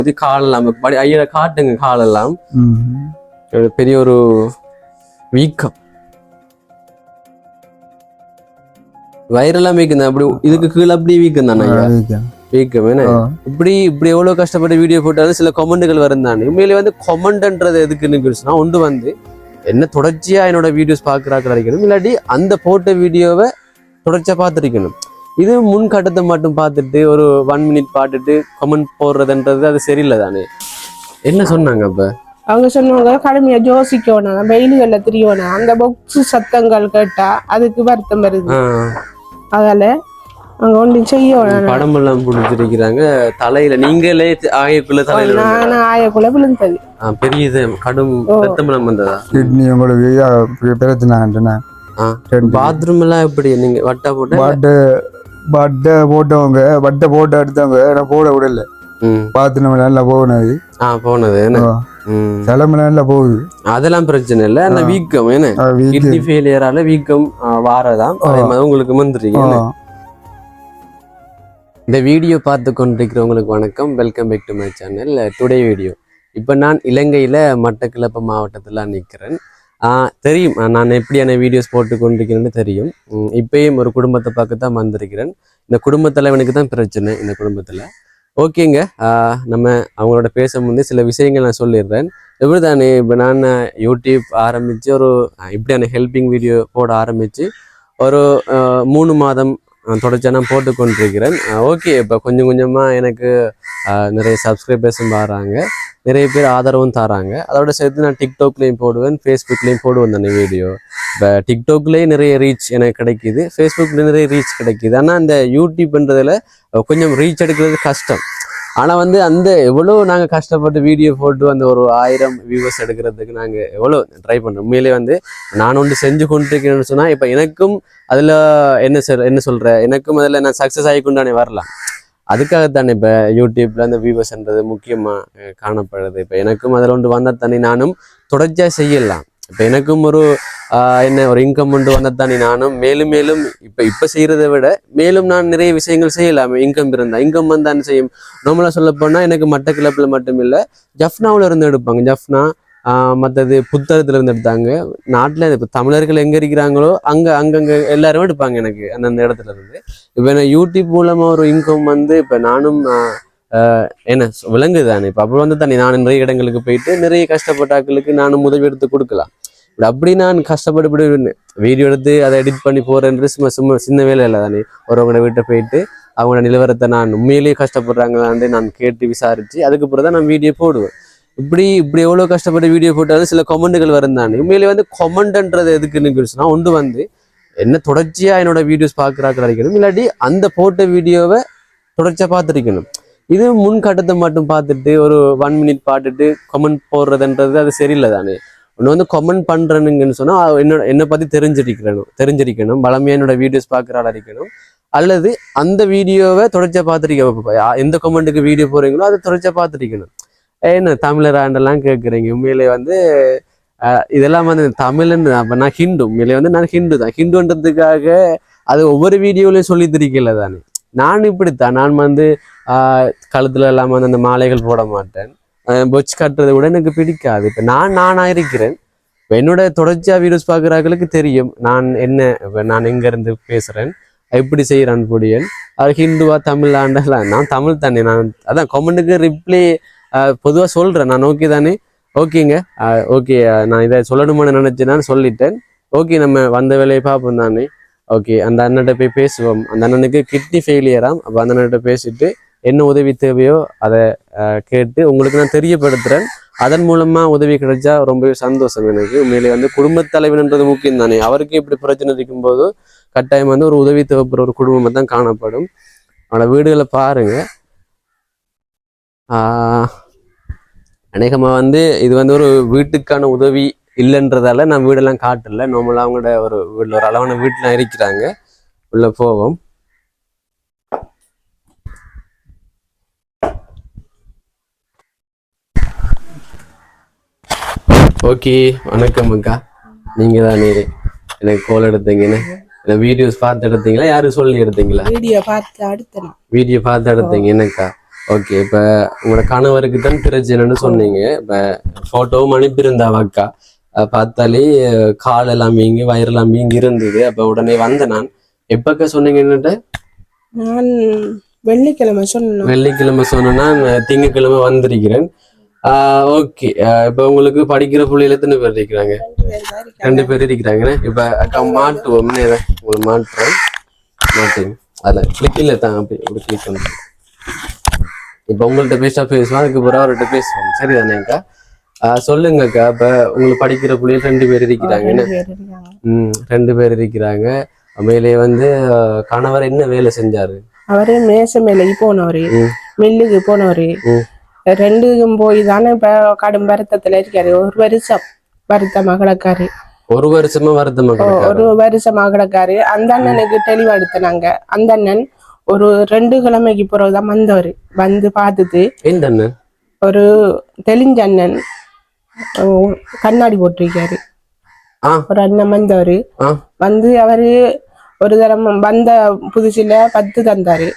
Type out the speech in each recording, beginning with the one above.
இது காலெல்லாம் ஐயா காட்டுங்க காலெல்லாம் பெரிய ஒரு வீக்கம் வயிறெல்லாம் வீக்கம் தான் அப்படி இதுக்கு கீழே அப்படி வீக்கம் தானே வீக்கம் என்ன இப்படி எவ்வளவு கஷ்டப்பட்ட வீடியோ போட்டாலும் சில கமெண்ட்டுகள் வரும் தானே உண்மையிலே வந்து கமெண்ட்ன்றது எதுக்குன்னு சொன்னா ஒன்று வந்து என்ன தொடர்ச்சியா என்னோட வீடியோஸ் பார்க்குறாக்கள் அடிக்கணும் இல்லாட்டி அந்த போட்ட வீடியோவை தொடர்ச்சியா பார்த்துருக்கணும் இது முன் கட்டத்தை மட்டும் பார்த்துட்டு ஒரு 1 மினிட் பார்த்துட்டு கமெண்ட் போடுறதுன்றது அது சரியில்லை தானே என்ன சொன்னாங்க அப்ப அவங்க சொன்னாங்க கடுமையா யோசிக்கணும் வெயில்கள்ல தெரியணும் அந்த பொக்ஸ் சத்தங்கள் கேட்டா அதுக்கு வருத்தம் வருது அதால அங்க ஒன்றும் செய்யணும் படம் எல்லாம் பிடிச்சிருக்கிறாங்க தலையில நீங்களே ஆயக்குள்ள தலையில நான் ஆயக்குள்ள விழுந்தது பெரிய இது கடும் ரத்தம் வந்ததா கிட்னி உங்களுக்கு பிரச்சனை பாத்ரூம் எல்லாம் எப்படி நீங்க வட்டை போட்டு எடுத்தவங்க நான் போட விடல பாத்ரூம் நல்லா போனது கிளம்பு நல்லா போகுது அதெல்லாம் பிரச்சனை இல்லை அந்த வீக்கம் என்ன கிட்னி ஃபெயிலியரால வீக்கம் வாரதான் அதே மாதிரி உங்களுக்கு வந்துருக்கீங்க இந்த வீடியோ பார்த்து கொண்டிருக்கிறவங்களுக்கு வணக்கம் welcome back to my channel today video இப்போ நான் இலங்கையில் மட்டக்களப்பு மாவட்டத்தில் நிற்கிறேன் தெரியும் நான் எப்படியான வீடியோஸ் போட்டு கொண்டிருக்கிறேன்னு தெரியும் இப்பயும் ஒரு குடும்பத்தை பார்க்க தான் வந்திருக்கிறேன் இந்த குடும்ப தலைவனுக்கு தான் பிரச்சனை இந்த குடும்பத்தில் ஓகேங்க நம்ம அவங்களோட பேச முன்னே சில விஷயங்கள் நான் சொல்லிடுறேன் எப்படி தானே இப்போ நான் யூடியூப் ஆரம்பித்து ஒரு இப்படியான ஹெல்பிங் வீடியோ போட ஆரம்பித்து ஒரு 3 மாதம் தொடர்ச்சியாக நான் போட்டு கொண்டிருக்கிறேன் ஓகே இப்போ கொஞ்சம் கொஞ்சமாக எனக்கு நிறைய சப்ஸ்கிரைபர்ஸும் வராங்க நிறைய பேர் ஆதரவும் தராங்க அதோட சேர்த்து நான் டிக்டாக்லேயும் போடுவேன் ஃபேஸ்புக்லேயும் போடுவேன் தானே வீடியோ இப்போ டிக்டாக்லேயே நிறைய ரீச் எனக்கு கிடைக்கிது ஃபேஸ்புக்கில் நிறைய ரீச் கிடைக்கிது ஆனால் அந்த யூடியூப்ன்றதில் கொஞ்சம் ரீச் எடுக்கிறது கஷ்டம் ஆனால் வந்து அந்த எவ்வளோ நாங்கள் கஷ்டப்பட்டு வீடியோ போட்டு அந்த ஒரு 1000 வியூவர்ஸ் எடுக்கிறதுக்கு நாங்கள் எவ்வளோ ட்ரை பண்ணுறோம் உண்மையிலே வந்து நான் ஒன்று செஞ்சு கொண்டிருக்கிறேன்னு சொன்னால் இப்போ எனக்கும் அதில் என்ன சொல்கிறேன் எனக்கும் அதில் நான் சக்ஸஸ் ஆகி கொண்டானே வரலாம் அதுக்காகத்தானே இப்போ யூடியூப்ல அந்த வியூவர்ஸ்ன்றது முக்கியமாக காணப்படுது இப்போ எனக்கும் அதில் ஒன்று வந்தால் தானே நானும் தொடர்ச்சியாக செய்யலாம் இப்போ எனக்கும் ஒரு ஒரு இன்கம் ஒன்று வந்தால் தானே நானும் மேலும் இப்போ செய்கிறத விட மேலும் நான் நிறைய விஷயங்கள் செய்யலாம் இன்கம் இருந்தால் இன்கம் வந்தான்னு செய்யும் நார்மலாக சொல்ல போனால் எனக்கு மட்டக்களப்பில் மட்டும் இல்லை ஜஃப்னாவில் இருந்து எடுப்பாங்க ஜஃப்னா மற்றது புத்தகத்துல இருந்து எடுத்தாங்க நாட்டில் இப்போ தமிழர்கள் எங்கே இருக்கிறாங்களோ அங்கங்கே எல்லாருமே எடுப்பாங்க எனக்கு அந்தந்த இடத்துல இருந்து இப்போ நான் யூடியூப் மூலமாக ஒரு இன்கம் வந்து இப்போ நானும் என்ன விளங்குது தானே இப்போ அப்புறம் வந்து தானே நான் நிறைய இடங்களுக்கு போயிட்டு நிறைய கஷ்டப்பட்டாக்களுக்கு நானும் உதவி எடுத்து கொடுக்கலாம் இப்படி அப்படி நான் கஷ்டப்பட்டு வீடியோ எடுத்து அதை எடிட் பண்ணி போறேன்றது சும்மா சின்ன வேலை இல்லை தானே ஒருவங்களோட வீட்டை போயிட்டு அவங்களோட நிலவரத்தை நான் உண்மையிலேயே கஷ்டப்படுறாங்களான்னு நான் கேட்டு விசாரிச்சு அதுக்கப்புறம் தான் நான் வீடியோ போடுவேன் இப்படி எவ்வளோ கஷ்டப்பட்டு வீடியோ போட்டாலும் சில கமெண்ட்டுகள் வரும் தானே உண்மையிலே வந்து கமெண்ட்ன்றது எதுக்குன்னு சொன்னா ஒன்று வந்து என்ன தொடர்ச்சியா என்னோட வீடியோஸ் பார்க்குறாக்கள் அடிக்கணும் இல்லாட்டி அந்த போட்ட வீடியோவை தொடர்ச்சியா பார்த்துருக்கணும் இது முன் கட்டத்தை மட்டும் பார்த்துட்டு ஒரு 1 மினிட் பார்த்துட்டு கமெண்ட் போடுறதுன்றது அது சரியில்லை தானே ஒன்று வந்து கமெண்ட் பண்ணுறேனுங்கன்னு சொன்னால் என்னை பற்றி தெரிஞ்சிருக்கணும் பலமையாக என்னோட வீடியோஸ் பார்க்குற ஆள் இருக்கணும் அல்லது அந்த வீடியோவை தொடர்ச்சியாக பார்த்துருக்க எந்த கமெண்ட்டுக்கு வீடியோ போடுறீங்களோ அதை தொடர்ச்சியாக பார்த்துருக்கணும் என்ன தமிழராண்டெல்லாம் கேட்குறீங்க உண்மையிலே வந்து இதெல்லாம் வந்து தமிழ்ன்னு அப்போ நான் ஹிந்து உண்மையிலே வந்து நான் ஹிந்து தான் ஹிந்துன்றதுக்காக அது ஒவ்வொரு வீடியோலையும் சொல்லி திரிக்கல தானே நான் இப்படித்தான் நான் வந்து கழுத்துல எல்லாம் வந்து அந்த மாலைகள் போட மாட்டேன் பொச்சு கட்டுறதை விட எனக்கு பிடிக்காது இப்போ நானா இருக்கிறேன் இப்போ என்னோட தொடர்ச்சியாக வீடியோஸ் பார்க்குறாங்களுக்கு தெரியும் நான் என்ன இப்போ நான் எங்கேருந்து பேசுகிறேன் எப்படி செய்கிறான் பொடியன் அது ஹிந்துவா தமிழாண்டெல்லாம் நான் தமிழ் தானே நான் அதான் கமெண்ட்டுக்கு ரிப்ளை பொதுவாக சொல்கிறேன் நான் ஓகே தானே ஓகேங்க ஓகே நான் இதை சொல்லணுமான்னு நினச்சேன்னு சொல்லிட்டேன் ஓகே நம்ம வந்த வேலையை பார்ப்போம் தானே ஓகே அந்த அண்ணன்கிட்ட போய் பேசுவோம் அந்த அண்ணனுக்கு கிட்னி ஃபெயிலியராம் அப்போ அந்த அண்ணன்கிட்ட பேசிட்டு என்ன உதவி தேவையோ அதை கேட்டு உங்களுக்கு நான் தெரியப்படுத்துகிறேன் அதன் மூலமாக உதவி கிடைச்சா ரொம்பவே சந்தோஷம் எனக்கு உண்மையிலே வந்து குடும்பத் தலைவன்ன்றது முக்கியம் தானே அவருக்கு இப்படி பிரச்சனை இருக்கும்போது கட்டாயம் வந்து ஒரு உதவி தேவைப்படுற ஒரு குடும்பமாக தான் காணப்படும் அவனோட வீடுகளை பாருங்க அநேகமாக வந்து இது வந்து ஒரு வீட்டுக்கான உதவி இல்லைன்றதால நான் வீடெல்லாம் காட்டல நார்மலாக அவங்களோட ஒரு வீட்டில் ஒரு அளவான வீட்டில் இருக்கிறாங்க உள்ள போவோம் ஓகே வணக்கம் அக்கா நீங்கள் தான் எனக்கு கால் எடுத்தீங்கன்னு இந்த வீடியோஸ் பார்த்து எடுத்தீங்களா யாரும் சொல்லி எடுத்தீங்களா வீடியோ பார்த்து எடுத்தீங்க என்னக்கா ஓகே, இப்ப உங்களோட கணவருக்கு தான் பிரச்சனைன்னு சொன்னீங்க. இப்ப போட்டோவும் அனுப்பியிருந்தா அக்கா, பார்த்தாலே கால் எல்லாம் வீங்கி வயிறெல்லாம் வீங்கி இருந்தது. அப்ப உடனே வந்த நான். எப்பக்கா சொன்னீங்கன்னுட்டு? நான் வெள்ளிக்கிழமை சொன்னேன். வெள்ளிக்கிழமை சொன்னா திங்கக்கிழமை வந்திருக்கிறேன். ஓகே, இப்ப உங்களுக்கு படிக்கிற பிள்ளைல எத்தனை பேர் இருக்கிறாங்க? 2 பேர் இருக்கிறாங்க. இப்ப அக்கா மாட்டுவோம், உங்களுக்கு மாட்டுறேன். மாட்டுங்க அதில் கிளிக் இல்லை தான், அப்படி கிளிக் பண்ணுறேன். இப்போ உங்கள்கிட்ட பேசுவோம், அதுக்கு பிறகு அவர்கிட்ட பேசுவோம். சரிதானேக்கா? சொல்லுங்கக்கா. இப்ப உங்களுக்கு படிக்கிற பிள்ளைகள் 2 பேர் இருக்கிறாங்கன்னு. 2 பேர் இருக்கிறாங்க. மேலே வந்து கணவர் என்ன வேலை செஞ்சாரு? அவரு மேச மேலைக்கு போனவரு, மில்லுக்கு போனவரு. 2க்கும் போய் தானே இப்ப கடும் வருத்தத்துல இருக்காரு. 1 வருஷம் வருத்தமா கிடக்காரு. 1 வருஷமா வருத்தமா? 1 வருஷமா கிடக்காரு. அந்த அண்ணனுக்கு தெளிவெடுத்தனாங்க. அந்த அண்ணன் ஒரு 2 கிழமைக்கு பிறகுதான் வந்தவரு. வந்து பார்த்துட்டு, எந்த அண்ணன்? ஒரு தெளிஞ்ச அண்ணன், கண்ணாடி போட்டிருக்காரு. ஒரு அண்ணன் வந்தவரு. வந்து அவரு ஒரு தரம் வந்த புதுசுல 10 தந்தாரு,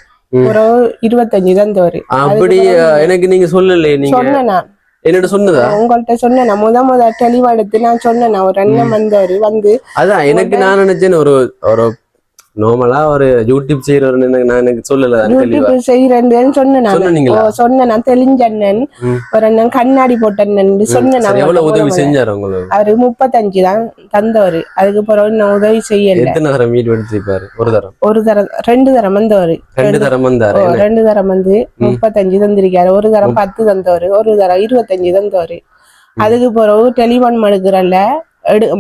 ஒரு 25 தந்தவரு. அப்படி எனக்கு நீங்க சொல்லல? நீங்க சொன்னேன், என்னோட சொன்னதா? உங்கள்கிட்ட சொன்னேன். முத தெளிவா எடுத்து நான் சொன்னேன். ஒரு அண்ணன் வந்தவரு. வந்து அதான் எனக்கு நான் நினைச்சேன் ஒரு ஒரு நார்மலா ஒரு யூடியூப் செய்யறவரு. நான் எனக்கு சொல்லல. யூடியூப் செய்யறேன்னு சொன்னேன். நான் தெளிஞ்ச அண்ணன், ஒரு அண்ணன் கண்ணாடி போட்ட அண்ணன் சொன்னேன். எவ்வளவு உதவி செஞ்சாரு உங்களுக்கு? அவரு 35 தான் தந்தவரு. அதுக்கு பிறகு நான் உதவி செய்யல. எத்தனை தரம் வீடு எடுத்துப்பாரு? ஒரு தரம் 2 தரம் வந்தவரு. 2 தரம் வந்தாரு. 2 தரம் வந்து 35 தந்திருக்காரு. ஒரு தரம் 10 தந்தவரு, ஒரு தரம் 25 தந்தவரு. அதுக்கு பிறகு டெலிஃபோன் மடுக்கிறல்ல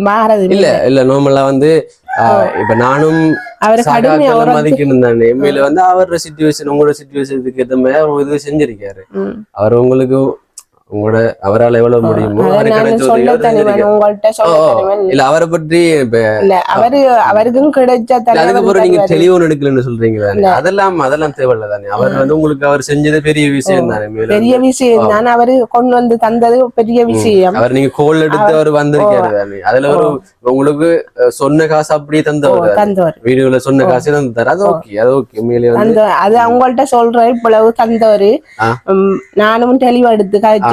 மாறது இல்ல நார்மலா வந்து இப்ப நானும் மதிக்கணும் தானே. மேல வந்து அவரோட சிச்சுவேஷன் உங்களோட சிச்சுவேஷனுக்கு ஏத்த மாதிரி அவர் உதவி செஞ்சிருக்காரு. அவர் உங்களுக்கு உங்களோட அவரால் எவ்வளவு முடியுமோ இல்ல அவரை பற்றி அவருக்கும் கிடைச்ச நீங்க தெளிவும் எடுக்கலன்னு சொல்றீங்களா? அதெல்லாம் தேவையில்ல தானே. அவர் வந்து உங்களுக்கு அவர் செஞ்சது பெரிய விஷயம் தானே. பெரிய விஷயம் தானே. அவரு கொண்டு வந்து தந்தது பெரிய விஷயம். அவர் நீங்க கோல் எடுத்து அவர் வந்திருக்காரு தானே. அதுல ஒரு உங்களுக்கு சொன்ன காசு அப்படியே தந்தவர், வீடியோல சொன்ன காசு தந்தாரு. அது ஓகே, அது ஓகே. மேலே அது அவங்கள்ட்ட சொல்றேன். இவ்வளவு தந்தவரு. நானும் தெளிவா எடுத்து காய்ச்சேன்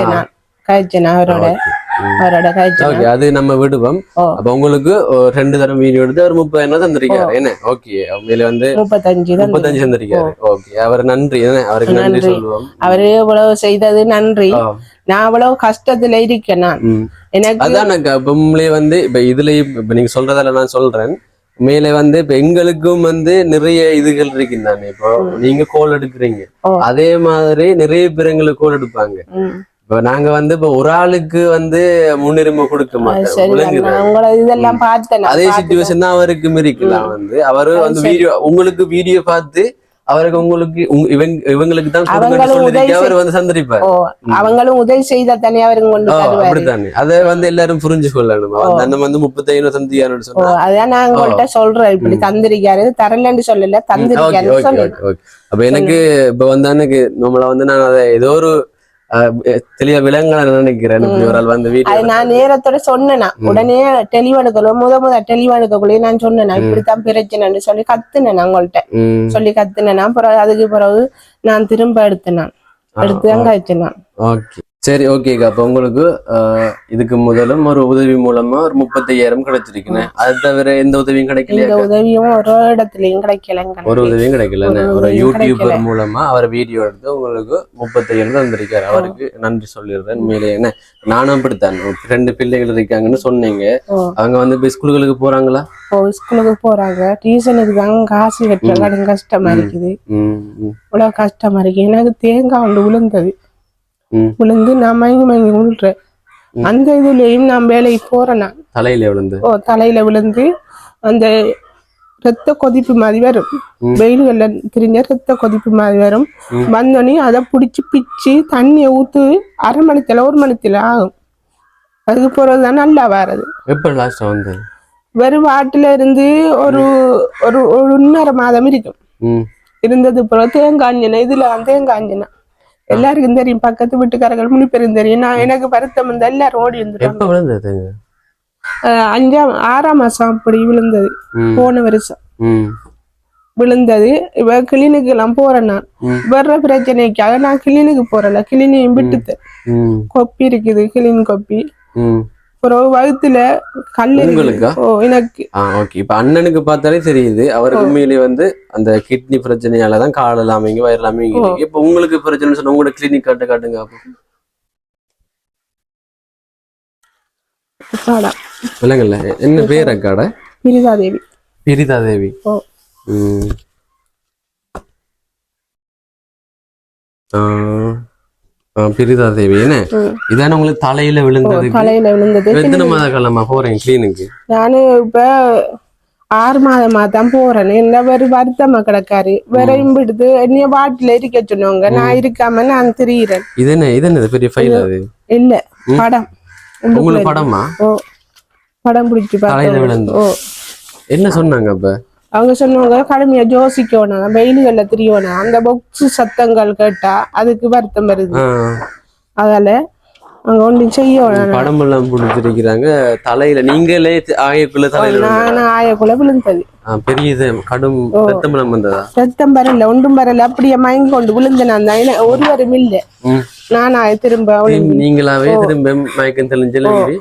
அவரோட காய்ச்சல். அது நம்ம விடுவோம். அப்ப உங்களுக்கு 2 தரம் வீடியோ எடுத்து அவர் 30 தந்திருக்காரு. என்ன ஓகே, மேல வந்து 35 தந்திருக்காரு. ஓகே, அவர் நன்றி. அவருக்கு நன்றி சொல்லுவோம். அவரு இவ்வளவு செய்தது நன்றி. நான் அவ்வளவு கஷ்டத்துல இருக்கேன். நான் எனக்கு அதான் இப்ப வந்து இப்ப இதுல இப்ப நீங்க சொல்றதால நான் சொல்றேன். மேல வந்து இப்ப எங்களுக்கும் வந்து நிறைய இதுகள் இருக்குதானே. இப்போ நீங்க கோல் எடுக்கிறீங்க, அதே மாதிரி நிறைய பேர் எங்களுக்கு கோல் எடுப்பாங்க. இப்ப நாங்க வந்து இப்ப ஒரு ஆளுக்கு வந்து முன்னுரிமை கொடுக்க மாட்டோம். இதெல்லாம் பார்த்தேன். அதே சிச்சுவேஷன் தான் அவருக்கு இருக்கலாம். வந்து அவரு வந்து உங்களுக்கு வீடியோ பார்த்து அவருக்கு உங்களுக்கு இவங்களுக்கு தான் அவர் வந்து சந்தரிப்பார். அவங்களும் உதவி செய்த தனியா அப்படித்தானே. அதை வந்து எல்லாரும் புரிஞ்சு கொள்ளணும். அந்த வந்து 35 தந்தியான்னு சொன்னா அதான் நான் உங்கள்கிட்ட சொல்றேன். இப்படி தந்திருக்காரு, தரலன்னு சொல்லல, தந்திருக்காரு. அப்ப எனக்கு இப்ப வந்து எனக்கு நம்மள வந்து நான் அதை ஏதோ ஒரு தெளிவா விலங்குகளை நினைக்கிறேன். நான் நேரத்தோட சொன்னேன். உடனே தெளிவெடுக்கணும். முத தெளிவெடுக்கக்குள்ளே நான் சொன்னேன், இப்படித்தான் பிரச்சனைன்னு சொல்லி கத்துனேன். உங்கள்கிட்ட சொல்லி கத்துனேன். அப்புறம் அதுக்கு பிறகு நான் திரும்ப எடுத்துதான் காய்ச்சேன். ஓகே, சரி, ஓகேக்கா. அப்ப உங்களுக்கு இதுக்கு முதலும் ஒரு உதவி மூலமா ஒரு 35,000 கிடைச்சிருக்குன்னு. அது தவிர எந்த உதவியும் கிடைக்கல? உதவியும் ஒரு இடத்துலயும் கிடைக்கல. ஒரு உதவியும் கிடைக்கல. ஒரு யூடியூபர் மூலமா அவர் வீடியோ எடுத்து உங்களுக்கு 35,000 தந்திருக்காரு. அவருக்கு நன்றி சொல்லிடுறேன். மேலே என்ன நானும் அப்படித்தான். 2 பிள்ளைகள் இருக்காங்கன்னு சொன்னீங்க. அவங்க வந்து இப்ப ஸ்கூலுக்கு போறாங்களா? ஸ்கூலுக்கு போறாங்க. டியூஷனுக்கு தான் காசு கட்டுறது கஷ்டமா இருக்குது. இவ்வளவு கஷ்டமா இருக்கு. எனக்கு தேங்காய் ஒன்று விழுந்து நான் மயங்கி விழுறேன். அந்த இதுலயும் நான் வேலைக்கு போறேன். தலையில விழுந்து அந்த ரத்த கொதிப்பு மாதிரி வரும். வெயில்கள்ல திரிஞ்ச ரத்த கொதிப்பு மாதிரி வரும். வந்தோடனே அதை பிடிச்சி பிச்சு தண்ணியை ஊத்து 1/2 மணித்தில 1 மணித்தில ஆகும். அதுக்கு போறதுதான் நல்லா வர்றது. வெறும் வாட்டில இருந்து ஒரு 1.5 மாதம் இருக்கும். இருந்தது பிறகு தேங்காஞ்சனா. இதுல தேங்காஞ்சனா எல்லாருக்கும் தெரியும். பக்கத்து வீட்டுக்காரர்கள் 3 பேரும் தெரியும். நான் எனக்கு வருத்தம் வந்து எல்லாரும் ஓடி வந்துட்டாங்க. 5ஆம் 6ஆம் மாசம் அப்படி விழுந்தது. போன வருஷம் விழுந்தது. இவ கிளினிக்கு எல்லாம் போறேன் நான். வர்ற பிரச்சனைக்காக நான் கிளினிக்கு போறல, கிளினியும் விட்டுத்தேன். கொப்பி இருக்குது, கிளின் கொப்பி. அப்புறம் வகுத்துல கல் உங்களுக்கா? ஓ எனக்கு. ஓகே. இப்ப அண்ணனுக்கு பார்த்தாலே தெரியுது அவருக்கு உண்மையிலேயே வந்து அந்த கிட்னி பிரச்சனையாலதான் கால் எல்லாமே வயிறு எல்லாமே. இப்ப உங்களுக்கு பிரச்சனை சொன்னா உங்களோட கிளினிக் காட்டுங்க அப்போ. இல்லைங்கல்ல, என்ன பேர் அக்காட? பிரிதாதேவி. பிரிதாதேவி. பிரிதாதேவி என்ன இதான உங்களுக்கு தலையில விழுந்தது? தலையில விழுந்தது. எத்தனை மாத காலமா போறேன் கிளீனுக்கு? நானு இப்ப 6 மாதமா தான் போறேன். என்ன ஒரு வருத்தமா கிடக்காரு. வரையும் விடுது என்னைய வாட்டில இருக்க சொன்னவங்க. நான் இருக்காம நான் திரியிறேன். இது என்ன பெரிய ஃபைல்? அது இல்ல, படம். உங்களுக்கு படமா? ஓ, படம் பிடிச்சி தலையில விழுந்து. ஓ, என்ன சொன்னாங்க அப்ப? அவங்க சொன்னவங்க கடுமையா யோசிக்கணும், வெயில்கள்ல திரியணும். அந்த பொக்ஸ் சத்தங்கள் கேட்டா அதுக்கு வருத்தம் வருது. அதால அங்க ஒன்றும் செய்யணும். படம் எல்லாம் பிடிச்சிருக்கிறாங்க தலையில. நீங்களே ஆயக்குள்ள தலையில? நான் ஆயக்குள்ள விழுந்தது. பெரிய கடும் ரத்தம் வந்ததா? ரத்தம் வரல, ஒன்றும் வரல. அப்படியே மயங்கி கொண்டு விழுந்தேன். ஒருவரும் இல்ல. நானா திரும்ப நீங்களாவே திரும்ப மயக்கம் தெளிஞ்சு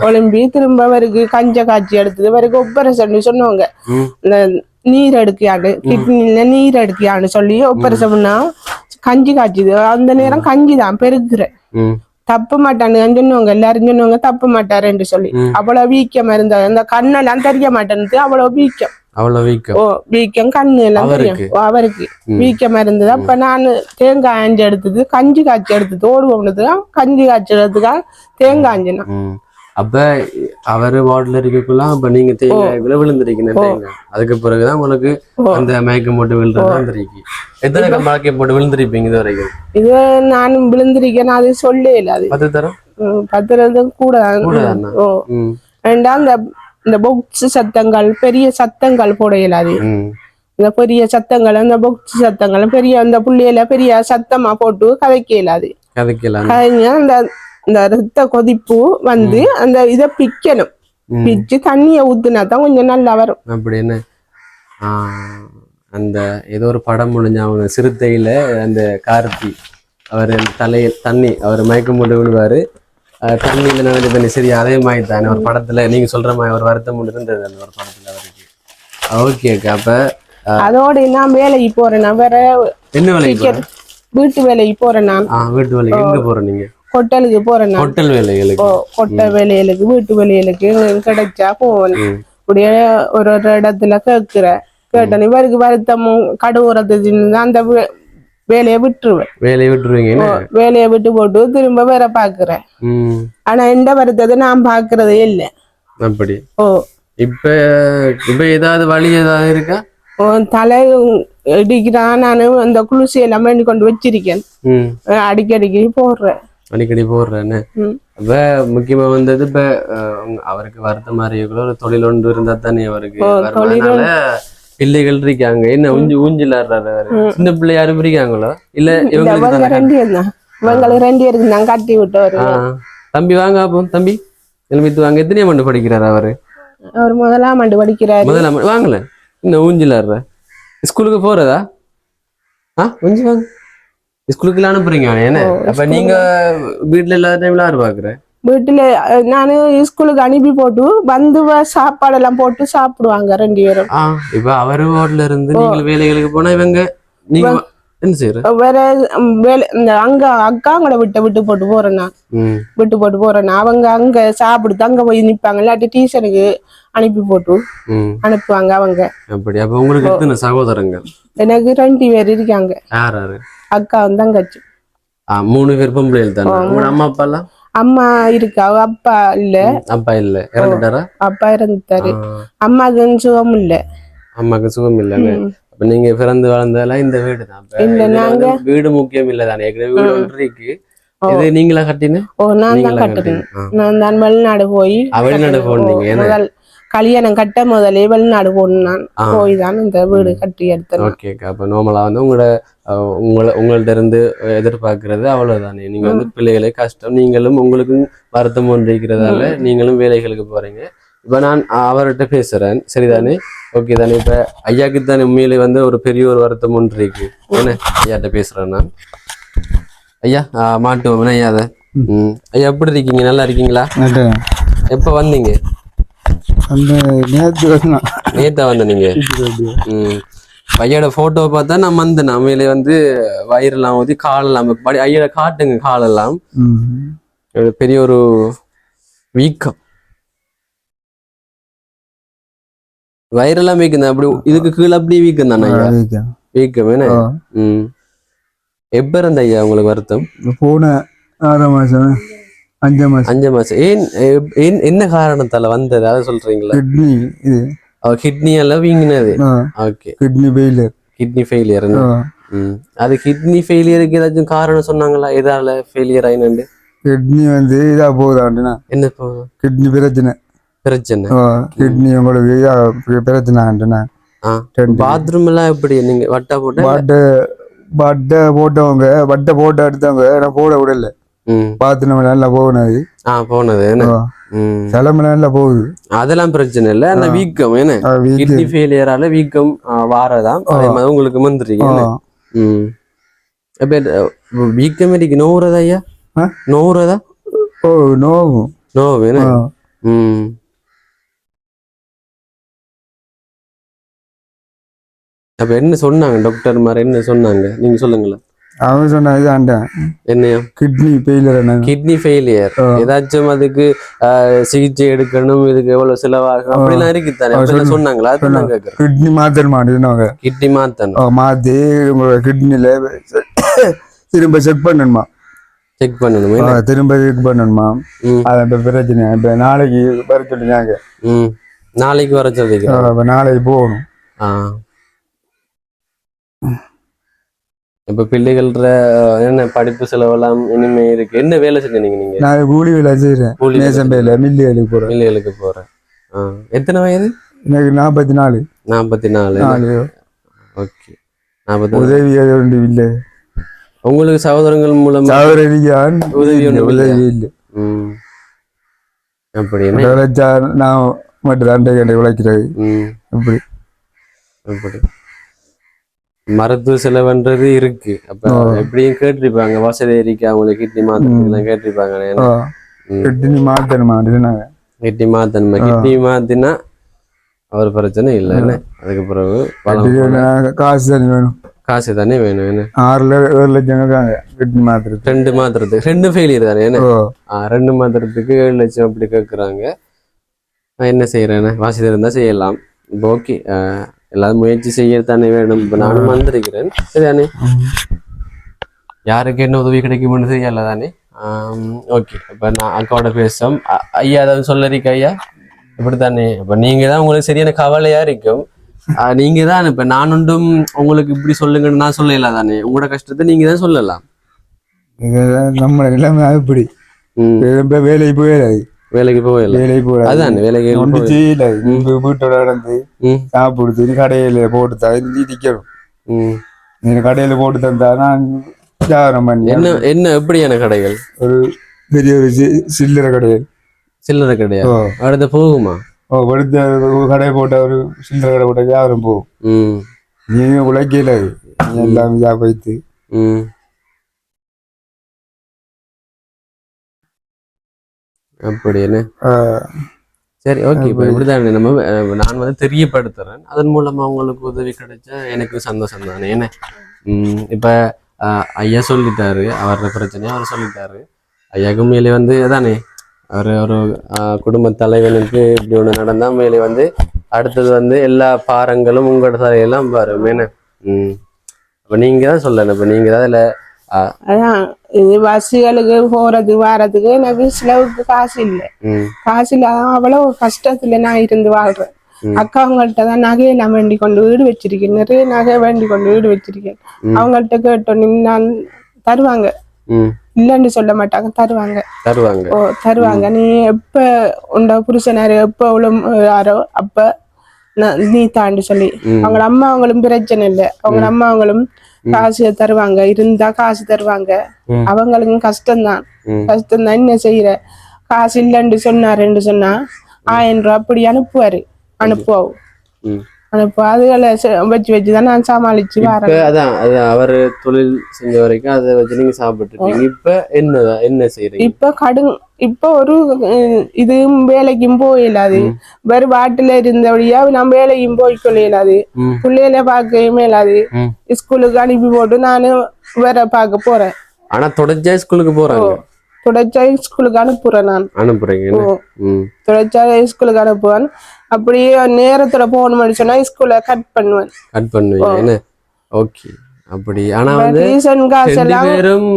ஒலிம்பி திரும்ப அவருக்கு கஞ்ச காட்சி எடுத்தது. அவருக்கு ஒப்பரேஷன் சொன்னவங்க. நீர் எடுக்கியான்னு, கிட்னில நீர் எடுக்கியான்னு சொல்லி ஒப்பரேஷன் பண்ணா கஞ்சி காய்ச்சுது. அந்த நேரம் கஞ்சி தான் பெருக்குறேன். தப்ப மாட்டான்னு சொன்னவங்க. எல்லாரும் சொன்னவங்க தப்ப மாட்டாருன்னு சொல்லி. அவ்வளவு வீக்கம் இருந்தது. அந்த கண்ணெல்லாம் தெரிய மாட்டேன்னு. அவ்வளவு வீக்கம். ஓ, வீக்கம் கண்ணு எல்லாம் தெரியும் அவருக்கு. வீக்கமா இருந்தது. அப்ப நான் தேங்காய் ஆஞ்சி எடுத்தது, கஞ்சி காய்ச்சி எடுத்தது. ஓடுவோம்னதுதான் கஞ்சி காய்ச்சி எடுத்துதான் தேங்காய் ஆஞ்சினா. அப்ப அவரு வார்டுல இருக்கக்குள்ள அப்ப நீங்க தேங்காய் விழுந்திருக்கீங்க. அதுக்கு பிறகுதான் உங்களுக்கு அந்த மயக்கம் போட்டு விழுறது வந்துருக்கு. எத்தனை மயக்கம் போட்டு விழுந்திருப்பீங்க இது வரைக்கும்? இது நானும் விழுந்திருக்கேன். அது சொல்ல இல்ல. அது 10 தரம் 10 கூட. ஓ, ரெண்டாம் இந்த பொக்ஸ் சத்தங்கள், பெரிய சத்தங்கள் போட இயலாது. இந்த பெரிய சத்தங்கள், அந்த பொக்ஸ் சத்தங்கள் பெரிய அந்த புள்ளியில பெரிய சத்தமா போட்டு கதைக்க இயலாது. அந்த ரத்த கொதிப்பு வந்து அந்த இதை பிக்கணும். பிச்சு தண்ணிய ஊத்துனா தான் கொஞ்சம் நல்லா வரும். அப்படின்னு அந்த ஏதோ ஒரு படம் முடிஞ்ச அவங்க சிறுத்தையில அந்த கார்த்தி அவர் தலையில் தண்ணி அவர் மயக்கம் போட்டு விடுவாரு. தண்ணியில நடந்து தண்ணி. சரி, அதே மாதிரி தானே ஒரு படத்துல நீங்க சொல்ற மாதிரி ஒரு வருத்தம் இருந்தது அந்த ஒரு படத்துல அவருக்கு. ஓகே. அப்ப அதோட நான் வேலைக்கு போறேன். நான் வேற என்ன வேலைக்கு? வீட்டு வேலைக்கு போறேன். நான் வீட்டு வேலைக்கு எங்க போறேன்? நீங்க ஹோட்டலுக்கு போறேன். ஹோட்டல் வேலைகளுக்கு? கொட்டை வேலைகளுக்கு, வீட்டு வேலைகளுக்கு கிடைச்சா போவேன். இப்படியே ஒரு இடத்துல கேட்டேன். இவருக்கு வருத்தமும் கடுவுறதுன்னு அந்த வேலையை விட்டுருவேன். வேலையை விட்டு போட்டு திரும்ப வேற பாக்குறேன். ஆனா எந்த வருத்தத்தை நான் பாக்குறதே இல்லை. அப்படி? ஓ. இப்ப ஏதாவது வழி ஏதாவது இருக்கா? தலை இடிக்கிறான். நானு அந்த குளிசி எல்லாம் வேண்டி கொண்டு வச்சிருக்கேன். அடிக்கடிக்கு போடுறேன். அப்ப முக்கியமா வந்தது இப்ப அவருக்கு வருத்த மாதிரி ஒரு தொழில் ஒன்று இருந்தா தானே அவருக்கு. பிள்ளைகள் இருக்காங்க. என்ன ஊஞ்சல் ஆடுறாரு? சின்ன பிள்ளை யாரும் இருக்காங்களோ? இல்ல இவங்களுக்கு 2 இருக்கு. நான் கட்டி விட்டு. தம்பி வாங்க. அப்போ தம்பி எழுமித்து வாங்க. எத்தனையாம் ஆண்டு படிக்கிறாரு அவரு? அவர் 1ஆம் ஆண்டு படிக்கிறாரு. 1ஆம் ஆண்டு. வாங்கல இன்னும் ஊஞ்சல் ஆடுற. ஸ்கூலுக்கு போறதா? கொஞ்சம் வாங்க. ஸ்கூலுக்கு அனுப்புறீங்க. ஏன்னா அப்ப நீங்க வீட்டுல எல்லா டைம்ல யாரு பாக்குற? வீட்டுல நானு ஸ்கூலுக்கு அனுப்பி போட்டு வந்து சாப்பாடு எல்லாம் போட்டு சாப்பிடுவாங்க 2 பேரும். இப்ப அவரு வீட்டுல இருந்து நீங்க வேலைகளுக்கு போனா இவங்க நீங்க என்ன செய்யற? வேற வேலை அங்க அக்காங்களை விட்டு போட்டு போறேன். நான் விட்டு போட்டு போறேன். அவங்க அங்க சாப்பிடுத்து அங்க போய் நிப்பாங்க. இல்லாட்டி டியூஷனுக்கு அனுப்பி போட்டு அனுப்புவாங்க அவங்க. அப்படி? அப்ப உங்களுக்கு எத்தனை சகோதரங்க? எனக்கு 2 பேர் இருக்காங்க. யார் யாரு? அக்கா தங்கச்சி. 3 பேர் பொம்பளைகள் தானே? உங்க அம்மா அப்பா எல்லாம்? அம்மா இருக்கா, அப்பா இல்ல. அப்பா இல்ல, இறந்துட்டாரா? அப்பா இறந்துட்டாரு. அம்மாக்கு சுகம் இல்ல. அம்மாக்கு சுகம் இல்லன்னு. அப்ப நீங்க பிறந்து வளர்ந்ததெல்லாம் இந்த வீடு தான். வீடு முக்கியம் இல்ல தானே? வீடு ஒன்றைக்கு இது நீங்களா கட்டின? நான் தான் கட்டினேன். நான் தான் வெளிநாடு போய் வெளிநாடு போனீங்க. கல்யாணம் கட்ட முதலே வெளிநாடு போனேன். நான் போய் தான் இந்த வீடு கட்டி எடுத்தேன். ஓகே. அப்ப நார்மலா வந்து உங்கள்ட்ட இருந்து எதிர்பார்க்கறது அவ்வளவுதானே. நீங்க வந்து பிள்ளைகளை கஷ்டம், நீங்களும் உங்களுக்கும் வருத்தம் ஒன்றிருக்கிறதால நீங்களும் வேலைகளுக்கு போறீங்க. இப்ப நான் அவர்கிட்ட பேசுறேன் சரிதானே? ஓகே தானே? இப்ப ஐயாக்கு தானே உண்மையிலே வந்து ஒரு பெரிய ஒரு வருத்தம் ஒன்று இருக்கு. என்ன ஐயாட்ட பேசுறேன் நான். ஐயா மாட்டுவோம் ஐயா அதை. ஐயா எப்படி இருக்கீங்க? நல்லா இருக்கீங்களா? எப்ப வந்தீங்க? நேத்தா வந்த நீங்க? ஐயோட போட்டோ பார்த்தா நான் வந்தேன். உண்மையிலே வந்து வயிறெல்லாம் ஊதி காலெல்லாம் ஐயோட காட்டுங்க காலெல்லாம் பெரிய ஒரு வீக்கம். வயிறெல்லாம் வீக்கம் தான். அப்படி இதுக்கு கீழே அப்படி வீக்கம் தானே ஐயா? வீக்கம் என்ன? எப்ப இருந்த ஐயா உங்களுக்கு வருத்தம்? போன 6 மாசம் 5 மாசம். ஏன் என்ன காரணத்தால வந்தது அதை சொல்றீங்களா? கிட்னி எல்லாம் வீங்கினது. Okay, kidney failure. அது கிட்னி ஃபெயிலியருக்கு ஏதாச்சும் காரணம் சொன்னாங்களா? எதால ஃபெயிலியர் ஆயினு? கிட்னி வந்து இதா போகுதாண்டுனா என்ன போகுது? கிட்னி பிரச்சனை. கிட்னி உங்களுக்கு பிரச்சனை. பாத்ரூம் எல்லாம் எப்படி நீங்க வட்டை போட்டவங்க வட்டை போட்டு எடுத்தவங்க நான் போட விடல. பாத்ரூம் நல்லா போனது போனது சிலம்பு போகுது. அதெல்லாம் பிரச்சனை இல்ல. ஆனா வீக்கம் என்ன கிட்னி ஃபெயிலியரால வீக்கம் வாரதான் உங்களுக்கு வந்துருக்கீங்க. வீக்கம் இருக்கு. நோவுறதா ஐயா? நோவுறதா? நோவு என்ன? அப்ப என்ன சொன்னாங்க டாக்டர் மாதிரி? என்ன சொன்னாங்க நீங்க சொல்லுங்களேன். அவங்க சொன்னாங்க என்னையா? Kidney failure. கிட்னி ஃபெயிலியர் ஏதாச்சும் அதுக்கு சிகிச்சை எடுக்கணும், இதுக்கு எவ்வளவு செலவாகும் அப்படிலாம் இருக்குதானே சொன்னாங்களா? கிட்னி மாத்தணுமா? கிட்னி மாத்தணும். மாத்தி உங்களோட கிட்னில திரும்ப செக் பண்ணணுமா? செக் பண்ணணுமா? திரும்ப செக் பண்ணணுமா? அது பிரச்சனை. இப்ப நாளைக்கு வர சொல்லிருக்காங்க. நாளைக்கு வர சொல்லிருக்காங்க. நாளைக்கு போகணும். இப்ப பிள்ளைகள என்ன படிப்பு செலவெல்லாம் இனிமே இருக்கு. என்ன வேலை செஞ்சீங்க நீங்க? நான் கூலி வேலை செய்யறேன். மில்லி வேலைக்கு போறேன். எத்தனை வயது? எனக்கு 44. 44. ஓகே, 44. உதவி இல்லை உங்களுக்கு? சகோதரங்கள் மூலம் உதவி இல்லை. அப்படி நான் மட்டும் தான் உழைக்கிறது. அப்படி அப்படி மருத்துவ செலவுன்றது இருக்கு. அப்ப எப்படியும் கேட்டிருப்பாங்க, வசதி இருக்கு அவங்களுக்கு கிட்னி மாத்தலாம் கேட்டிருப்பாங்க. கிட்னி மாத்தணுமா? கிட்னி மாத்தினா அவர் பிரச்சனை இல்லை. அதுக்கு பிறகு காசு தானே வேணும். காசு தானே வேணும். 6 லட்சம் கிட்னி மாத்திரத்துக்கு. 2 மாத்திரத்துக்கு 2 ஃபெயிலியர் தானே? 2 மாத்திரத்துக்கு 7 லட்சம் அப்படி கேட்குறாங்க. என்ன செய்யறேன்னு வசதி இருந்தா செய்யலாம். இப்போ ஓகே, எல்லாரும் முயற்சி செய்யத்தானே வேணும். இப்ப நானும் வந்திருக்கிறேன் சரிதானே? யாருக்கு என்ன உதவி கிடைக்கும்னு தெரியல தானே? ஓகே, இப்ப நான் அக்காவோட பேசும். ஐயா ஏதாவது சொல்லறிக்க ஐயா? இப்படித்தானே? இப்ப நீங்க தான் உங்களுக்கு சரியான கவலையா இருக்கும். நீங்க தான் இப்ப நான் ஒன்றும் உங்களுக்கு இப்படி சொல்லுங்கன்னு நான் சொல்லலாம் தானே? உங்களோட கஷ்டத்தை நீங்க தான் சொல்லலாம். நம்ம எல்லாமே இப்படி வேலைக்கு போகல. அதான் வேலைக்கு வீட்டோட நடந்து சாப்பிடுத்து கடையில போட்டு திக்கணும். நீங்க கடையில போட்டு தந்தா நான் வியாபாரம் பண்ணி. என்ன எப்படியான கடைகள்? ஒரு பெரிய ஒரு சில்லறை கடைகள். சில்லறை கடையா? அடுத்த போகுமா? அடுத்த கடை போட்ட ஒரு சில்லறை கடை போட்ட வியாபாரம் போகும். நீங்க உழைக்கல எல்லாம் இதா வைத்து. அப்படி என்ன? சரி, ஓகே. இப்போ இப்படிதான் நம்ம நான் வந்து தெரியப்படுத்துறேன். அதன் மூலமா உங்களுக்கு உதவி கிடைச்சா எனக்கு சந்தோஷம் தானே. என்ன இப்ப ஐயா சொல்லிட்டாரு அவரோட பிரச்சனையை அவர் சொல்லிட்டாரு. ஐயாவுக்கு மேலே வந்து தானே அவர் ஒரு குடும்ப தலைவனுக்கு இப்படி ஒண்ணு நடந்தா மேலே வந்து அடுத்தது வந்து எல்லா பாரங்களும் உங்களோட தலையெல்லாம் வரும். என்ன அப்ப நீங்க தான் சொல்லணும். இப்ப நீங்க தான் இதுல அதான் இது பஸ்ஸுகளுக்கு போறது வாரத்துக்கு எனக்கு செலவுக்கு காசு இல்லை. காசு இல்லாத அவ்வளவு கஷ்டத்துல நான் இருந்து வாழ்றேன். அக்காவங்கள்ட்ட தான் நகையெல்லாம் வேண்டி கொண்டு வீடு வச்சிருக்கேன். நிறைய நகை வேண்டி கொண்டு வீடு வச்சிருக்கேன். அவங்கள்ட்ட கேட்டோன்னு நான் தருவாங்க, இல்லன்னு சொல்ல மாட்டாங்க, தருவாங்க. நீ எப்ப உண்ட புருஷனாரு எப்ப யாரோ அப்ப நீ தாண்டி சொல்லி அவங்க அம்மா அவங்களும் பிரச்சனை இல்லை. அவங்க அம்மா அவங்களும் காசு தருவாங்க, இருந்தா காசு தருவாங்க. அவங்களுக்கும் கஷ்டம்தான். என்ன செய்யற? காசு இல்லைன்னு சொன்னாருன்னு சொன்னா ரூபாய் அப்படி அனுப்புவோம் ம். அதுகளை வச்சுதான் நான் சமாளிச்சு இப்ப வரேன். அதான் அவர் தொழில் செஞ்ச வரைக்கும் அதை வச்சு நீங்க சாப்பிட்டுருக்கீங்க. இப்ப என்ன செய்யறீங்க? இப்ப ஒரு இது வேலைக்கும் போயிடாது, வேறு வாட்டில இருந்தபடியா நம்ம வேலைக்கும் போய்க்கொள்ள இயலாது, பிள்ளைகளை பார்க்கவே இயலாது. ஸ்கூலுக்கு அனுப்பி போட்டு நானும் வேற பார்க்க போறேன். ஆனா தொடர்ச்சியா ஸ்கூலுக்கு போறாங்க? தொடர்ச்சியா ஸ்கூலுக்கு அனுப்புறேன். நான் அனுப்புறீங்க? தொடர்ச்சியா ஸ்கூலுக்கு அனுப்புவேன். அப்படியே நேரத்துல போகணும்னு சொன்னா ஸ்கூல்ல கட் பண்ணுவீங்க. ஓகே. அப்படி ஆனா பேரும்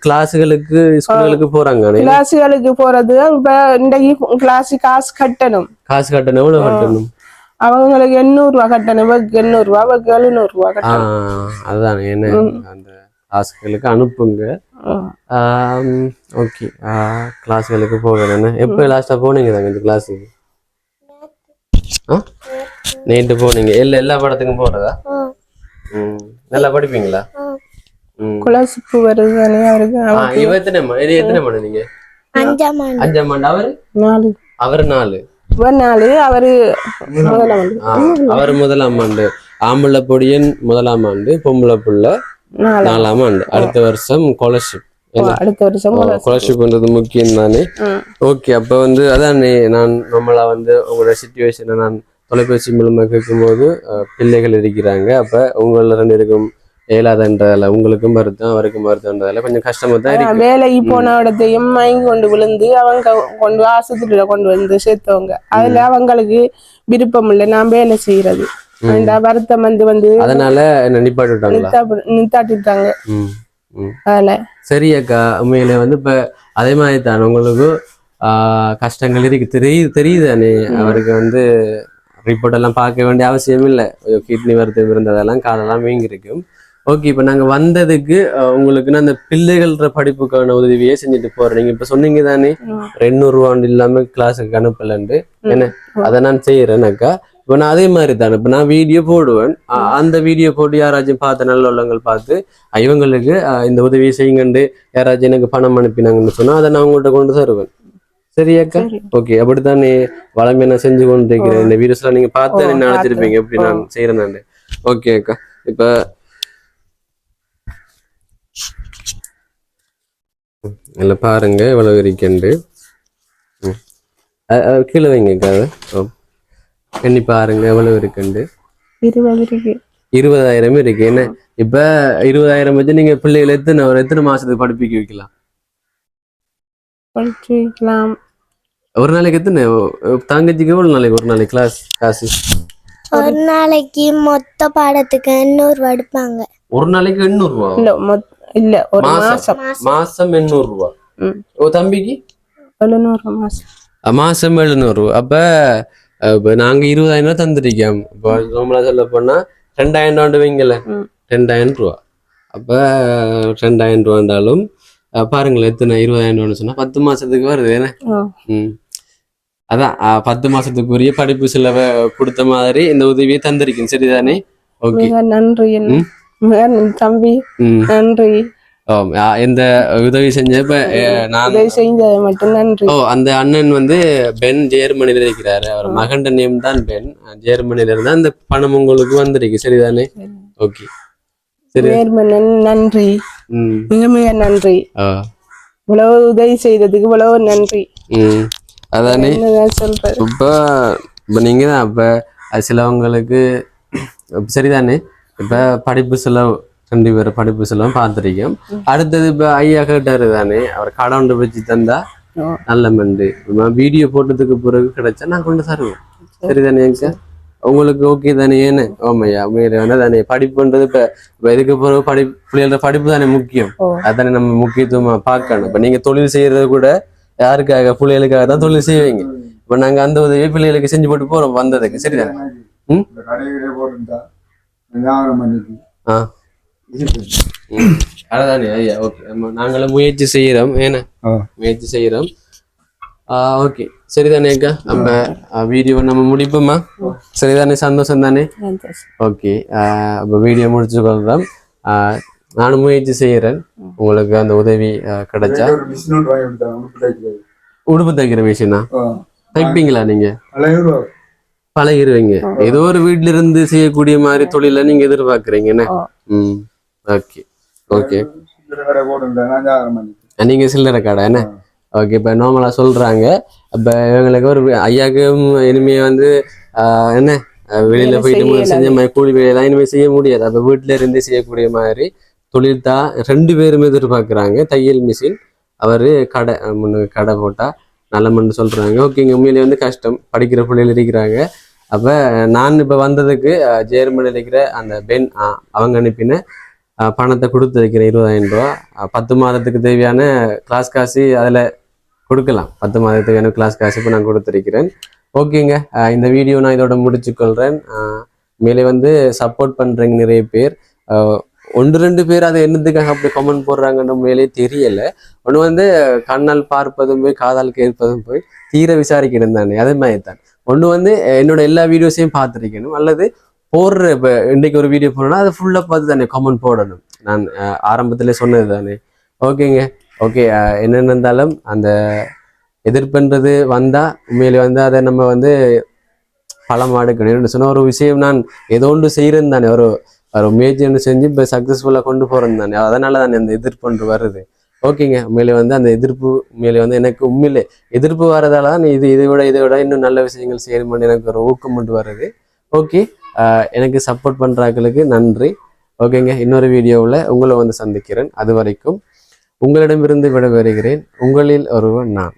கிளாஸுகளுக்கு ஸ்கூலுக்கு போறாங்க. கிளாஸுகளுக்கு போறது இப்ப இன்றைக்கு கிளாஸ் காசு கட்டணும். எவ்வளவு கட்டணும்? அவங்களுக்கு 800 ரூபாய் கட்டணும். 800 ரூபாய் 700 ரூபாய் கட்டணும். அதுதான் என்ன அந்த கிளாஸுகளுக்கு அனுப்புங்க. ஓகே. கிளாஸுகளுக்கு போவேன். எப்போ லாஸ்டா போனீங்க தாங்க இந்த கிளாஸுக்கு? நேற்று போனீங்க? எல்லா படத்துக்கும் போறதா? நல்லா படிப்பீங்களா? குலசிப்பு வருதானே அவருக்கு. இவ எத்தனை மணி? நீங்க 5ஆம் ஆண்டு. அவர் 4. அவர் முதலாம் ஆண்டு. ஆம்பளை பொடியன் முதலாம் ஆண்டு, பொம்பளை புள்ள 4ஆம் ஆண்டு. அடுத்த வருஷம் ஸ்காலர்ஷிப். ஸ்காலர்ஷிப்ன்றது முக்கியம் தானே? ஓகே. அப்ப அதானே நான் நம்மளா உங்களோட சிச்சுவேஷனை நான் தொலைபேசி மூலமா கேட்கும்போது பிள்ளைகள் இருக்கிறாங்க. அப்ப உங்கள 2 பேருக்கும் இயலாதன்றதால உங்களுக்கும் வருத்தம் அவருக்கும் வருத்தம்ன்றதால கொஞ்சம் கஷ்டமா தான் இருக்கு. வேலைக்கு போன இடத்தையும் மயங்கி கொண்டு விழுந்து அவங்க கொண்டு ஆஸ்பத்திரியில கொண்டு வந்து சேர்த்தவங்க. அதுல அவங்களுக்கு விருப்பம் இல்லை நான் வேலை செய்யறது. வருத்தம் அதனால என்ன நிப்பாட்டிட்டாங்க. அதனால சரி அக்கா, உண்மையில இப்ப அதே மாதிரி தான் உங்களுக்கு கஷ்டங்கள் இருக்கு தெரியுதானே? அவருக்கு ரிப்போர்ட் எல்லாம் பார்க்க வேண்டிய அவசியம் இல்லை. கிட்னி வருத்தம் இருந்ததெல்லாம் காலெல்லாம் வீங்கி இருக்கும். ஓகே. இப்ப நாங்க வந்ததுக்கு உங்களுக்கு அந்த பிள்ளைகள படிப்புக்கான உதவியே செஞ்சுட்டு போறேன். நீங்க இப்ப சொன்னீங்க தானே 200 ரூபாய் இல்லாம கிளாஸுக்கு அனுப்பலன்ட்டு. என்ன அதை நான் செய்யறேன்னாக்கா இப்ப நான் அதே மாதிரி தானே இப்ப நான் வீடியோ போடுவேன். அந்த வீடியோ போட்டு யாராச்சும் பார்த்து நல்ல உள்ளவங்கள் பார்த்து இவங்களுக்கு இந்த உதவியை செய்யுங்கண்டு யாராச்சும் எனக்கு பணம் அனுப்பினாங்கன்னு சொன்னா அதை நான் உங்கள்கிட்ட கொண்டு தருவேன். சரியாக்கா? ஓகே. அப்படித்தான் நீ வளமை நான் செஞ்சு கொண்டு இருக்கிறேன். இந்த வீடியோஸ்லாம் நீங்க பார்த்து என்ன நினைச்சிருப்பீங்க எப்படி நான் செய்யறேன். ஓகே அக்கா. இப்ப இல்ல பாருங்க எவ்வளவு இருக்கண்டு. கீழே வைங்க அக்கா. எண்ணி பாருங்க எவ்வளவு இருக்கண்டு. 20,000 இருக்கு. என்ன இப்ப 20,000 வச்சு நீங்க பிள்ளைகளை எத்தனை மாசத்துக்கு படிப்பிக்க வைக்கலாம்? ஒரு நாளைக்கு எத்தனை? தங்கச்சிக்கு எவ்வளவு நாளைக்கு ஒரு நாளைக்கு கிளாஸ் காசு? ஒரு நாளைக்கு மொத்த பாடத்துக்கு 800 ரூபாய் எடுப்பாங்க. ஒரு நாளைக்கு 800 ரூபாய் இல்ல ஒரு மாசம் 800 ரூபாய். தம்பிக்கு 700 மாசம் 700. அப்ப நாங்க 20,000 ரூபாய் தந்துருக்கோம். இப்போ நம்மளா சொல்ல போனா 2,000 வைங்கல, 2,000 ரூபாய். அப்ப 2,000 ரூபாண்டாலும் பாருங்களேன் எத்தனை 20,000 சொன்னா 10 மாசத்துக்கு வருது. என்ன அதான் 10 மாசத்துக்குரிய படிப்பு செலவை கொடுத்த மாதிரி இந்த உதவியை தந்திருக்கேன். சரிதானே? ஓகே. நன்றி தம்பி, நன்றி. இந்த உதவி செஞ்சப்ப நான் மட்டும் நன்றி. அந்த அண்ணன் பென் ஜெர்மனில இருக்கிறாரு. அவர் மகண்ட நேம் தான் பென். ஜெர்மனில இருந்தா அந்த பணம் உங்களுக்கு வந்திருக்கு. சரிதானே? ஓகே. சரி, நன்றி, மிக மிக நன்றி. இவ்வளவு உதவி செய்ததுக்கு இவ்வளவு நன்றி. அதானே இப்ப நீங்க தான் அப்ப சிலவங்களுக்கு சரிதானே? இப்ப படிப்பு செலவு 2 பேர் படிப்பு செலவும் பார்த்துருக்கோம். அடுத்தது இப்ப ஐயா கேட்டாரு தானே, அவர் கடை வச்சு தந்தா நல்ல மண்டு வீடியோ போட்டதுக்கு பிறகு கிடைச்சா நான் கொண்டு தருவேன். சரிதானே உங்களுக்கு? ஓகே தானே? ஏன்னு ஓமையா உண்மையில தானே படிப்புன்றது இப்ப இதுக்கு பிறகு பிள்ளைகளோட படிப்பு தானே முக்கியம். அதானே நம்ம முக்கியத்துவமா பார்க்கணும். இப்ப நீங்க தொழில் செய்யறது கூட யாருக்காக? பிள்ளைகளுக்காக தான் தொழில் செய்வீங்க. இப்ப நாங்க அந்த உதவியை பிள்ளைகளுக்கு செஞ்சு போட்டு போறோம் வந்ததுக்கு. சரிதானே? அதானே ஐயா. ஓகே. நாங்களும் முயற்சி செய்யறோம். ஏன்னா முயற்சி செய்யறோம். ஓகே. சரிதானே அக்கா? நம்ம வீடியோ நம்ம முடிப்போமா? சரிதானே? சந்தோஷம் தானே? ஓகே. அப்ப வீடியோ முடிச்சு கொள்றோம். நானும் முயற்சி செய்யறேன் உங்களுக்கு அந்த உதவி கிடைச்சா. உடுப்பு தைக்கிற மிஷினா தைப்பீங்களா நீங்க? பழகிடுவோம். பழகிருவீங்க. ஏதோ ஒரு வீட்ல இருந்து செய்யக்கூடிய மாதிரி தொழில நீங்க எதிர்பார்க்கறீங்க என்ன? Okay okay. சில்லறை கடை போட்டுட்டேன் நான் ஜாதகம். நீங்க சில்லறை கடை என்ன? ஓகே. இப்போ நார்மலா சொல்றாங்க அப்ப இவங்களுக்கு ஒரு ஐயாக்கும் இனிமே வந்து என்ன வெளியில போயிட்டு செஞ்ச மாதிரி கூலி வேலையெல்லாம் இனிமே செய்ய முடியாது. அப்ப வீட்டுல இருந்து செய்யக்கூடிய மாதிரி தொழில் தான் 2 பேருமே எதிர்பார்க்குறாங்க. தையல் மிஷின் அவரு கடை கடை போட்டா நல்லமன்னு சொல்றாங்க. ஓகேங்க. உண்மையிலேயே வந்து கஷ்டம் படிக்கிற பிள்ளைகள் இருக்கிறாங்க. அப்ப நான் இப்ப வந்ததுக்கு ஜெர்மனியில் இருக்கிற அந்த பெண் அவங்க அனுப்பின பணத்தை கொடுத்து வைக்கிறேன் 20,000 ரூபா. 10 மாதத்துக்கு தேவையான கிளாஸ் காசு அதில் கொடுக்கலாம். 10 மாதத்துக்கான கிளாஸ் காசு இப்போ நான் கொடுத்துருக்கிறேன். ஓகேங்க. இந்த வீடியோ நான் இதோட முடிச்சுக்கொள்கிறேன். மேலே வந்து சப்போர்ட் பண்ணுறீங்க நிறைய பேர். 1-2 பேர் அதை என்னதுக்காக அப்படி கமெண்ட் போடுறாங்கன்னு மேலே தெரியலை. ஒன்று வந்து கண்ணால் பார்ப்பதும் போய் காதால் கேட்பதும் போய் தீர விசாரிக்கணும் தானே, அதே மாதிரி தான். ஒன்று வந்து என்னோட எல்லா வீடியோஸையும் பார்த்துருக்கணும், அல்லது போடுற இப்போ இன்றைக்கு ஒரு வீடியோ போடணும்னா அதை ஃபுல்லாக பார்த்து தானே கமெண்ட் போடணும். நான் ஆரம்பத்திலே சொன்னது தானே. ஓகேங்க. ஓகே. என்னென்ன இருந்தாலும் அந்த எதிர்ப்புன்றது வந்தால் உண்மையிலே வந்து அதை நம்ம வந்து பலமாக எடுக்கணும். சொன்ன ஒரு விஷயம் நான் ஏதோ ஒன்று செய்கிறேன்னு தானே, ஒரு முயற்சி ஒன்று செஞ்சு இப்போ சக்ஸஸ்ஃபுல்லாக கொண்டு போகிறேன் தானே, அதனால தானே அந்த எதிர்ப்பு வருது. ஓகேங்க. உண்மையிலே வந்து அந்த எதிர்ப்பு உண்மையிலே வந்து எனக்கு உண்மையிலே எதிர்ப்பு வரதால தான் இதை விட இன்னும் நல்ல விஷயங்கள் செய்யணும்னு எனக்கு ஒரு ஊக்கம் கொண்டு வருது. ஓகே. எனக்கு சப்போர்ட் பண்ணுறாக்களுக்கு நன்றி. ஓகேங்க. இன்னொரு வீடியோவில் உங்களை வந்து சந்திக்கிறேன். அது வரைக்கும் உங்களிடமிருந்து விடைபெறுகிறேன். உங்களில் ஒருவன் நான்.